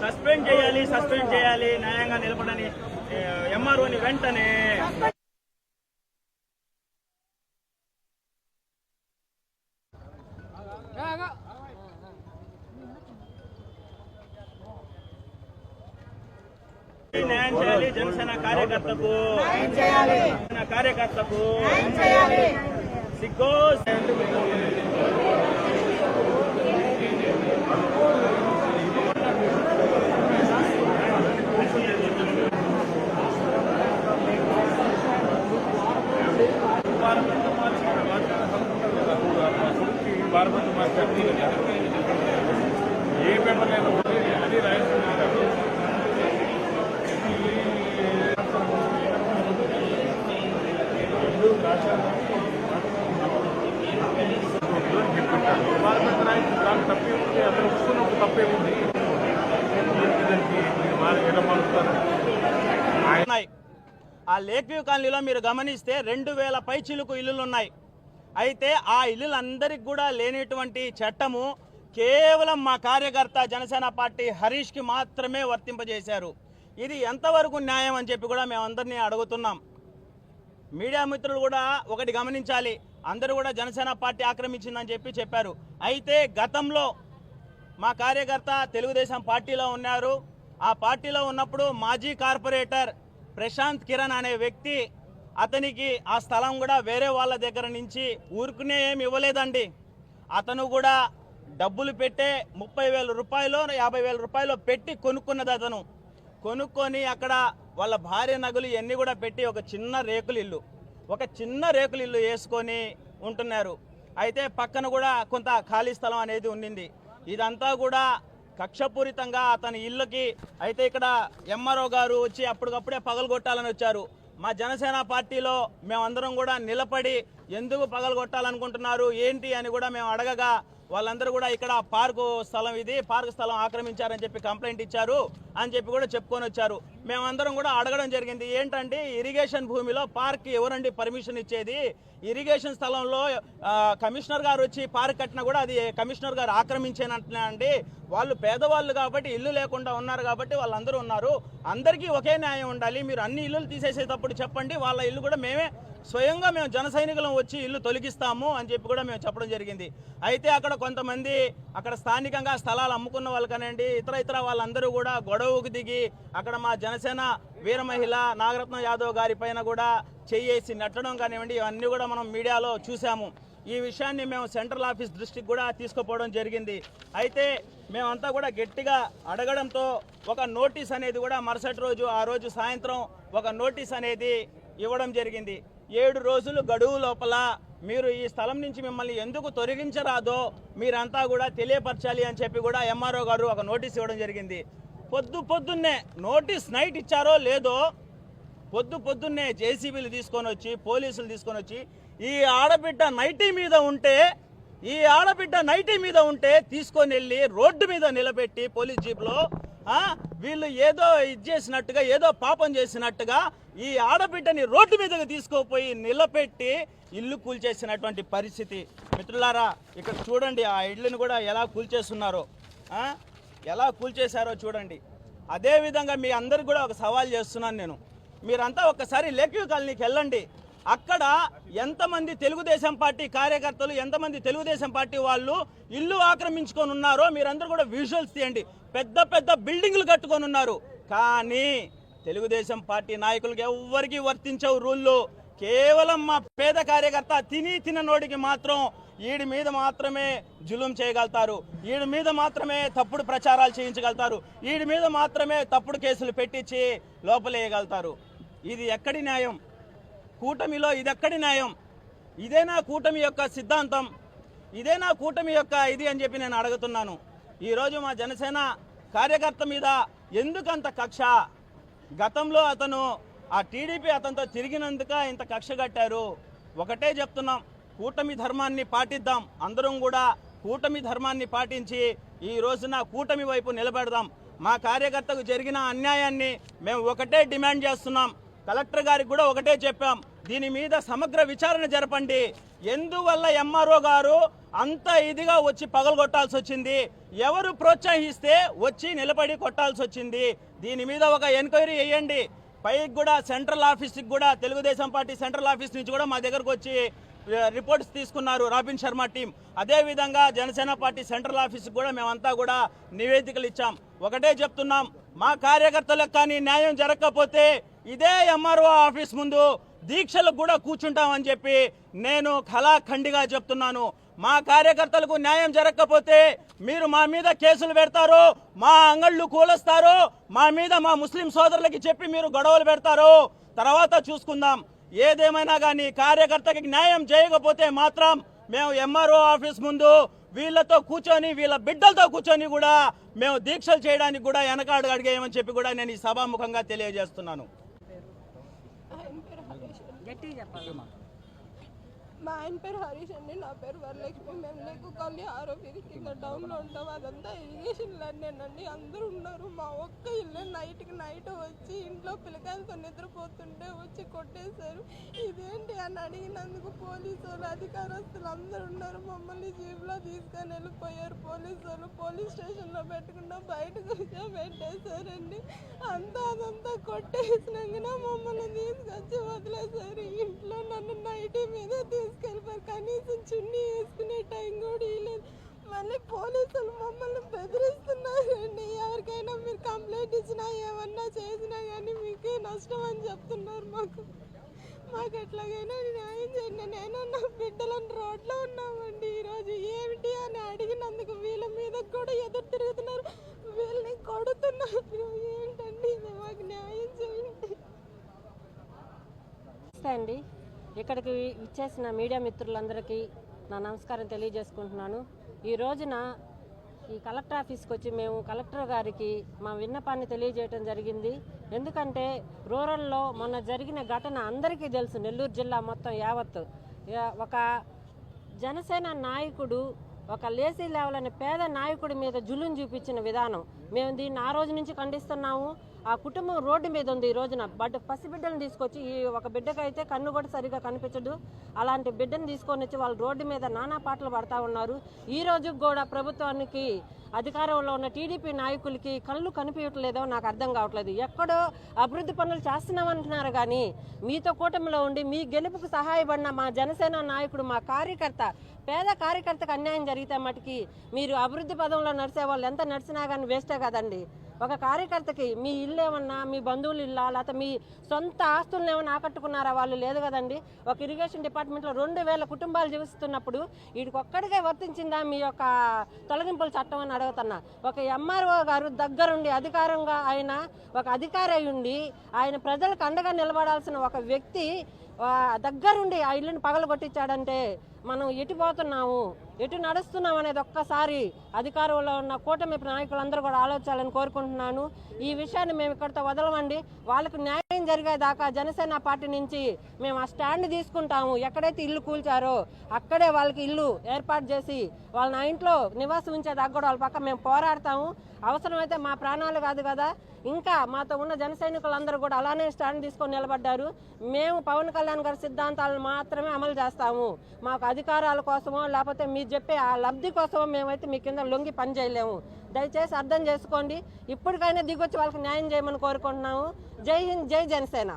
Suspend చేయాలి న్యాయంగా నిలబడని ఎంఆర్ఓని వెంటనే న్యాయం చేయాలి. జనసేన కార్యకర్తకు సిగ్గో ఏ పేపర్ లేదు అది రాయిస్తున్నారు. తప్పే ఉంది, అతను వస్తున్నప్పుడు తప్పే ఉంది. ఆ లేక్ వ్యూ కాలనీలో మీరు గమనిస్తే 2000 పైచిలుకు ఇల్లులు ఉన్నాయి. అయితే ఆ ఇల్లులందరికీ కూడా లేనిటువంటి చట్టము కేవలం మా కార్యకర్త జనసేన పార్టీ హరీష్కి మాత్రమే వర్తింపజేశారు. ఇది ఎంతవరకు న్యాయం అని చెప్పి కూడా మేమందరినీ అడుగుతున్నాం. మీడియా మిత్రులు కూడా ఒకటి గమనించాలి, అందరూ కూడా జనసేన పార్టీ ఆక్రమించిందని చెప్పారు. అయితే గతంలో మా కార్యకర్త తెలుగుదేశం పార్టీలో ఉన్నారు. ఆ పార్టీలో ఉన్నప్పుడు మాజీ కార్పొరేటర్ ప్రశాంత్ కిరణ్ అనే వ్యక్తి, అతనికి ఆ స్థలం కూడా వేరే వాళ్ళ దగ్గర నుంచి ఊరుకునే ఏమి ఇవ్వలేదండి. అతను కూడా డబ్బులు పెట్టే 30,000 రూపాయలు 50,000 రూపాయలు పెట్టి కొనుక్కున్నది. అతను కొనుక్కొని అక్కడ వాళ్ళ భార్య నగలు ఇవన్నీ కూడా పెట్టి ఒక చిన్న రేకుల ఇల్లు వేసుకొని ఉంటున్నారు. అయితే పక్కన కూడా కొంత ఖాళీ స్థలం అనేది ఉండింది. ఇదంతా కూడా కక్షపూరితంగా అతని ఇళ్ళకి. అయితే ఇక్కడ ఎంఆర్ఓ గారు వచ్చి అప్పటికప్పుడే పగలగొట్టాలని వచ్చారు. మా జనసేన పార్టీలో మేమందరం కూడా నిలబడి ఎందుకు పగలగొట్టాలనుకుంటున్నారు ఏంటి అని కూడా మేము అడగగా వాళ్ళందరూ కూడా ఇక్కడ పార్కు స్థలం ఆక్రమించారని చెప్పి కంప్లైంట్ ఇచ్చారు అని చెప్పి కూడా చెప్పుకొని వచ్చారు. మేమందరం కూడా అడగడం జరిగింది, ఏంటంటే ఇరిగేషన్ భూమిలో పార్క్ ఎవరండి పర్మిషన్ ఇచ్చేది? ఇరిగేషన్ స్థలంలో కమిషనర్ గారు వచ్చి పార్క్ కట్టినా కూడా అది కమిషనర్ గారు ఆక్రమించేనంటున్నా అండి. వాళ్ళు పేదవాళ్ళు కాబట్టి ఇల్లు లేకుండా ఉన్నారు కాబట్టి వాళ్ళందరూ ఉన్నారు. అందరికీ ఒకే న్యాయం ఉండాలి. మీరు అన్ని ఇల్లులు తీసేసేటప్పుడు చెప్పండి, వాళ్ళ ఇల్లు కూడా మేము జన సైనికులం వచ్చి ఇల్లు తొలగిస్తాము అని చెప్పి కూడా మేము చెప్పడం జరిగింది. అయితే అక్కడ కొంతమంది అక్కడ స్థానికంగా స్థలాలు అమ్ముకున్న వాళ్ళు కానివ్వండి, ఇతర వాళ్ళందరూ కూడా గొడవకు దిగి అక్కడ మా జనసేన వీర మహిళ నాగరత్న యాదవ్ గారి పైన కూడా చేయేసి నెట్టడం కానివ్వండి, ఇవన్నీ కూడా మనం మీడియాలో చూసాము. ఈ విషయాన్ని మేము సెంట్రల్ ఆఫీస్ దృష్టికి కూడా తీసుకుపోవడం జరిగింది. అయితే మేమంతా కూడా గట్టిగా అడగడంతో ఒక నోటీస్ అనేది కూడా మరుసటి రోజు ఆ రోజు సాయంత్రం ఒక నోటీస్ అనేది ఇవ్వడం జరిగింది. 7 రోజులు గడువు లోపల మీరు ఈ స్థలం నుంచి మిమ్మల్ని ఎందుకు తొలగించరాదో మీరంతా కూడా తెలియపరచాలి అని చెప్పి కూడా ఎంఆర్ఓ గారు ఒక నోటీస్ ఇవ్వడం జరిగింది. పొద్దున్నే నోటీస్ నైట్ ఇచ్చారో లేదో పొద్దున్నే జేసీబీలు తీసుకొని వచ్చి పోలీసులు తీసుకొని వచ్చి ఈ ఆడబిడ్డ నైటీ మీద ఉంటే తీసుకొని వెళ్ళి రోడ్డు మీద నిలబెట్టి పోలీస్ జీప్లో వీళ్ళు ఏదో చేసినట్టుగా ఏదో పాపం చేసినట్టుగా ఈ ఆడబిడ్డని రోడ్డు మీదకి తీసుకుపోయి నిలబెట్టి ఇల్లు కూల్చేసినటువంటి పరిస్థితి. మిత్రులారా, ఇక్కడ చూడండి ఆ ఇళ్ళని కూడా ఎలా కూల్చేస్తున్నారో, ఎలా కూల్చేశారో చూడండి. అదేవిధంగా మీ అందరికి కూడా ఒక సవాల్ చేస్తున్నాను నేను. మీరంతా ఒక్కసారి లేక్ వ్యూ కాలనీకి వెళ్ళండి. అక్కడ ఎంతమంది తెలుగుదేశం పార్టీ కార్యకర్తలు, ఎంతమంది తెలుగుదేశం పార్టీ వాళ్ళు ఇల్లు ఆక్రమించుకొని ఉన్నారో మీరందరూ కూడా విజువల్స్ తీయండి. పెద్ద బిల్డింగ్లు కట్టుకొని ఉన్నారు. కానీ తెలుగుదేశం పార్టీ నాయకులకి ఎవ్వరికి వర్తించవు రూళ్ళు. కేవలం మా పేద కార్యకర్త తిననోడికి మాత్రం వీడి మీద మాత్రమే జులుం చేయగలుగుతారు, వీడి మీద మాత్రమే తప్పుడు ప్రచారాలు చేయించగలుగుతారు, వీడి మీద మాత్రమే తప్పుడు కేసులు పెట్టించి లోపలేయగలుగుతారు. ఇది ఎక్కడి న్యాయం? కూటమిలో ఇదెక్కడి న్యాయం? ఇదేనా కూటమి యొక్క సిద్ధాంతం? ఇదేనా కూటమి యొక్క ఇది అని చెప్పి నేను అడుగుతున్నాను. ఈరోజు మా జనసేన కార్యకర్త మీద ఎందుకంత కక్ష? గతంలో అతను ఆ టీడీపీ అతనితో తిరిగినందుక ఇంత కక్ష కట్టారు. ఒకటే చెప్తున్నాం, కూటమి ధర్మాన్ని పాటిద్దాం. అందరం కూడా కూటమి ధర్మాన్ని పాటించి ఈ రోజున కూటమి వైపు నిలబెడదాం. మా కార్యకర్తకు జరిగిన అన్యాయాన్ని మేము ఒకటే డిమాండ్ చేస్తున్నాం. కలెక్టర్ గారికి కూడా ఒకటే చెప్పాం, దీని మీద సమగ్ర విచారణ జరపండి. ఎందువల్ల ఎంఆర్ఓ గారు అంత ఇదిగా వచ్చి పగలగొట్టాల్సి వచ్చింది, ఎవరు ప్రోత్సహిస్తే వచ్చి నిలబడి కొట్టాల్సి వచ్చింది, దీని మీద ఒక ఎంక్వైరీ చేయండి. పైకి కూడా సెంట్రల్ ఆఫీస్కి కూడా తెలుగుదేశం పార్టీ సెంట్రల్ ఆఫీస్ నుంచి కూడా మా దగ్గరకు వచ్చి రిపోర్ట్స్ తీసుకున్నారు రాబిన్ శర్మ టీం. అదేవిధంగా జనసేన పార్టీ సెంట్రల్ ఆఫీస్కి కూడా మేమంతా కూడా నివేదికలు ఇచ్చాం. ఒకటే చెప్తున్నాం, మా కార్యకర్తలకు కానీ న్యాయం జరగకపోతే ఇదే ఎంఆర్ఓ ఆఫీస్ ముందు దీక్షలకు కూడా కూర్చుంటామని చెప్పి నేను కళాఖండిగా చెప్తున్నాను. మా కార్యకర్తలకు న్యాయం జరగకపోతే మీరు మా మీద కేసులు పెడతారు, మా అంగళ్ళు కూలస్తారు, మా మీద మా ముస్లిం సోదరులకి చెప్పి మీరు గొడవలు పెడతారు, తర్వాత చూసుకుందాం. ఏదేమైనా కానీ కార్యకర్తకి న్యాయం చేయకపోతే మాత్రం మేము ఎంఆర్ఓ ఆఫీస్ ముందు వీళ్ళతో కూర్చొని వీళ్ళ బిడ్డలతో కూర్చొని కూడా మేము దీక్షలు చేయడానికి కూడా వెనకాడు అడిగేయమని చెప్పి కూడా నేను ఈ సభాముఖంగా తెలియజేస్తున్నాను. మా ఆయన పేరు హరీష్ అండి, నా పేరు వరలక్ష్మి. మేము లేకు కాలనీ ఆరోగ్యకి కింద డౌన్లో ఉంటాం. అదంతా ఇరిగేషన్ ల్యాండేనండి. అందరూ ఉన్నారు. మా ఒక్క ఇల్లు నైట్ వచ్చి ఇంట్లో పిల్లకాయలతో నిద్రపోతుంటే వచ్చి కొట్టేశారు. ఇదేంటి అని అడిగినందుకు పోలీసు వాళ్ళు అధికారస్తులు అందరూ ఉన్నారు. మమ్మల్ని జీప్లో తీసుకొని వెళ్ళిపోయారు పోలీసు వాళ్ళు. పోలీస్ స్టేషన్లో పెట్టకుండా బయటకు పెట్టేశారండి. అదంతా కొట్టేసినాక మమ్మల్ని తీసుకొచ్చి వదిలేశారు. ఇంట్లో నన్ను నైటీ మీద తీసుకెళ్ళిపోయారు. కనీసం చున్నీ వేసుకునే టైం కూడా ఇవ్వలేదు. మళ్ళీ పోలీసులు మమ్మల్ని బెదిరిస్తున్నారండి. ఎవరికైనా మీరు కంప్లైంట్ ఇచ్చినా ఏమన్నా చేసినా కానీ మీకే నష్టం అని చెప్తున్నారు. మాకు ఎట్లాగైనా న్యాయం చేయండి. నేను నా బిడ్డలను రోడ్లో ఉన్నామండి. ఈరోజు ఏమిటి అని అడిగినందుకు వీళ్ళ మీద కూడా ఎదురు తిరుగుతున్నారు, వీళ్ళని కొడుతున్నారు. ఏంటండి ఇది? మాకు న్యాయం చేయండి. అండి, ఇక్కడికి ఇచ్చేసిన మీడియా మిత్రులందరికీ నా నమస్కారం తెలియజేసుకుంటున్నాను. ఈ రోజున ఈ కలెక్టర్ ఆఫీస్కి వచ్చి మేము కలెక్టర్ గారికి మా విన్నపాన్ని తెలియజేయడం జరిగింది. ఎందుకంటే రూరల్లో మొన్న జరిగిన ఘటన అందరికీ తెలుసు. నెల్లూరు జిల్లా మొత్తం యావత్తు ఒక జనసేన నాయకుడు, ఒక లేసీ లేవలని పేద నాయకుడి మీద జులుం చూపించిన విధానం మేము దీన్ని ఆ రోజు నుంచి ఖండిస్తున్నాము. ఆ కుటుంబం రోడ్డు మీద ఉంది. ఈ రోజున పసిబిడ్డను తీసుకొచ్చి, ఈ ఒక బిడ్డకైతే కన్ను కూడా సరిగా కనిపించదు, అలాంటి బిడ్డను తీసుకొని వచ్చి వాళ్ళు రోడ్డు మీద నానా పాటలు పడతా ఉన్నారు. ఈ రోజు కూడా ప్రభుత్వానికి అధికారంలో ఉన్న టీడీపీ నాయకులకి కళ్ళు కనిపించట్లేదో నాకు అర్థం కావట్లేదు. ఎక్కడో అభివృద్ధి పనులు చేస్తున్నామంటున్నారు కానీ మీతో కూటమిలో ఉండి మీ గెలుపుకు సహాయపడిన మా జనసేన నాయకుడు, మా కార్యకర్త, పేద కార్యకర్తకు అన్యాయం జరిగితే మటుకి మీరు అభివృద్ధి పదంలో నడిచే వాళ్ళు ఎంత నడిచినా కానీ వేస్టే కదండి. ఒక కార్యకర్తకి మీ ఇల్లు ఏమన్నా, మీ బంధువులు ఇల్లా, లేకపోతే మీ సొంత ఆస్తులను ఏమన్నా ఆకట్టుకున్నారా? వాళ్ళు లేదు కదండి. ఒక ఇరిగేషన్ డిపార్ట్మెంట్లో 2000 కుటుంబాలు జీవిస్తున్నప్పుడు వీడికి ఒక్కడికే వర్తించిందా మీ యొక్క తొలగింపుల చట్టం అని అడుగుతున్నా. ఒక ఎంఆర్ఓ గారు దగ్గరుండి అధికారంగా ఆయన ఒక అధికారి అయి ఉండి ఆయన ప్రజలకు అండగా నిలబడాల్సిన ఒక వ్యక్తి దగ్గరుండి ఆ ఇల్లుని పగలగొట్టించాడంటే మనం ఎటు పోతున్నాము, ఎటు నడుస్తున్నాం అనేది ఒక్కసారి అధికారంలో ఉన్న కూటమి నాయకులందరూ కూడా ఆలోచించాలని కోరుకుంటున్నాను. ఈ విషయాన్ని మేము ఇక్కడితో వదలమండి. వాళ్ళకు న్యాయం జరిగేదాకా జనసేన పార్టీ నుంచి మేము ఆ స్టాండ్ తీసుకుంటాము. ఎక్కడైతే ఇల్లు కూల్చారో అక్కడే వాళ్ళకి ఇల్లు ఏర్పాటు చేసి వాళ్ళ నా ఇంట్లో నివాసం ఉంచేదాకా కూడా వాళ్ళ పక్క మేము పోరాడతాము. అవసరమైతే మా ప్రాణాలు కాదు కదా, ఇంకా మాతో ఉన్న జన సైనికులందరూ కూడా అలానే స్టాండ్ తీసుకొని నిలబడ్డారు. మేము పవన్ కళ్యాణ్ గారి సిద్ధాంతాలను మాత్రమే అమలు చేస్తాము. మాకు అధికారాల కోసమో లేకపోతే మీరు చెప్పే ఆ లబ్ధి కోసమో మేమైతే మీ కింద లొంగి పని చేయలేము. దయచేసి అర్థం చేసుకోండి. ఇప్పటికైనా దిగొచ్చి వాళ్ళకి న్యాయం చేయమని కోరుకుంటున్నాము. జై హింద్, జై జనసేన.